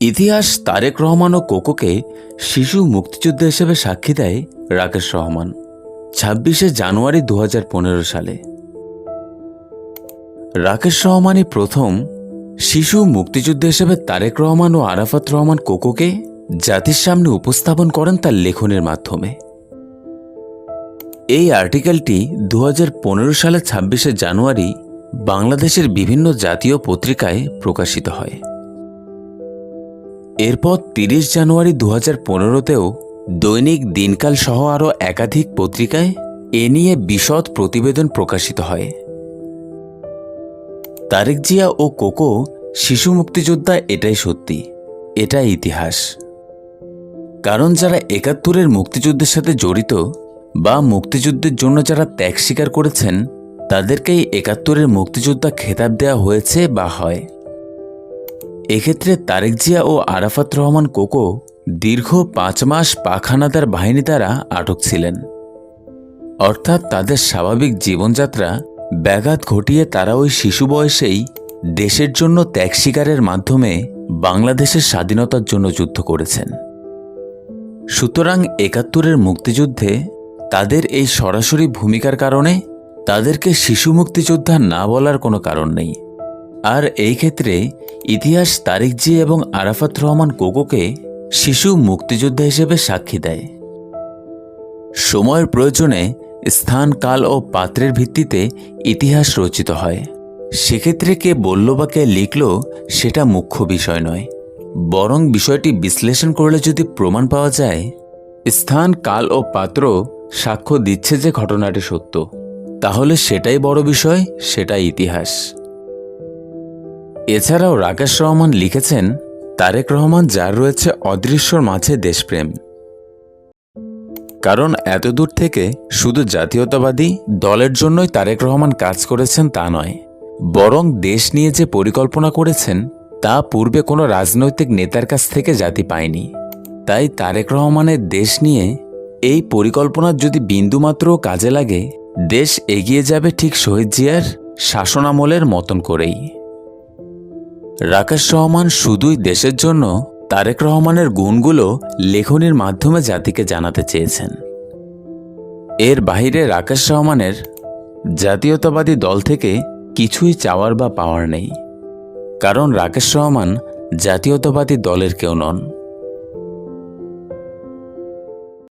ইতিহাস তারেক রহমান ও কোকোকে শিশু মুক্তিযুদ্ধ হিসেবে সাক্ষী দেয় রাকেশ রহমান ২৬শে জানুয়ারি ২০১৫ সালে। রাকেশ রহমানই প্রথম শিশু মুক্তিযুদ্ধ হিসেবে তারেক রহমান ও আরাফাত রহমান কোকোকে জাতির সামনে উপস্থাপন করেন তার লেখনের মাধ্যমে। এই আর্টিকেলটি ২০১৫ সালে ২৬শে জানুয়ারি বাংলাদেশের বিভিন্ন জাতীয় পত্রিকায় প্রকাশিত হয়। এরপর ৩০ জানুয়ারি ২০১৫তেও দৈনিক দিনকাল সহ আরও একাধিক পত্রিকায় এ নিয়ে বিশদ প্রতিবেদন প্রকাশিত হয়। তারেক জিয়া ও কোকো শিশু মুক্তিযোদ্ধা, এটাই সত্যি, এটাই ইতিহাস। কারণ যারা ৭১-এর মুক্তিযুদ্ধের সাথে জড়িত বা মুক্তিযুদ্ধের জন্য যারা ত্যাগ স্বীকার করেছেন তাদেরকেই ৭১-এর মুক্তিযোদ্ধা খেতাব দেওয়া হয়েছে বা হয়। এক্ষেত্রে তারেক জিয়া ও আরাফাত রহমান কোকো দীর্ঘ ৫ মাস পাক হানাদার বাহিনী দ্বারা আটক ছিলেন। অর্থাৎ তাদের স্বাভাবিক জীবনযাত্রা ব্যাঘাত ঘটিয়ে তারা ওই শিশু বয়সেই দেশের জন্য ত্যাগ স্বীকারের মাধ্যমে বাংলাদেশের স্বাধীনতার জন্য যুদ্ধ করেছেন। সুতরাং ৭১-এর মুক্তিযুদ্ধে তাদের এই সরাসরি ভূমিকার কারণে তাদেরকে শিশু মুক্তিযোদ্ধা না বলার কোনো কারণ নেই। আর এই ক্ষেত্রে ইতিহাস তারেক জিয়া এবং আরাফাত রহমান কোকোকে শিশু মুক্তিযোদ্ধা হিসেবে সাক্ষী দেয়। সময়ের প্রয়োজনে স্থান, কাল ও পাত্রের ভিত্তিতে ইতিহাস রচিত হয়। সেক্ষেত্রে কে বলল বা কে লিখল সেটা মুখ্য বিষয় নয়, বরং বিষয়টি বিশ্লেষণ করলে যদি প্রমাণ পাওয়া যায় স্থান, কাল ও পাত্র সাক্ষ্য দিচ্ছে যে ঘটনাটি সত্য, তাহলে সেটাই বড় বিষয়, সেটাই ইতিহাস। এছাড়াও রাকেশ রহমান লিখেছেন, তারেক রহমান যার রয়েছে অদৃশ্যর মাঝে দেশপ্রেম। কারণ এতদূর থেকে শুধু জাতীয়তাবাদী দলের জন্যই তারেক রহমান কাজ করেছেন তা নয়, বরং দেশ নিয়ে যে পরিকল্পনা করেছেন তা পূর্বে কোনো রাজনৈতিক নেতার কাছ থেকে জাতি পায়নি। তাই তারেক রহমানের দেশ নিয়ে এই পরিকল্পনার যদি বিন্দুমাত্রও কাজে লাগে, দেশ এগিয়ে যাবে ঠিক শহীদ জিয়ার শাসনামলের মতন করেই। রাকেশ রহমান শুধুই দেশের জন্য তারেক রহমানের গুণগুলো লেখনীর মাধ্যমে জাতিকে জানাতে চেয়েছেন। এর বাহিরে রাকেশ রহমানের জাতীয়তাবাদী দল থেকে কিছুই চাওয়ার বা পাওয়ার নেই, কারণ রাকেশ রহমান জাতীয়তাবাদী দলের কেউ নন।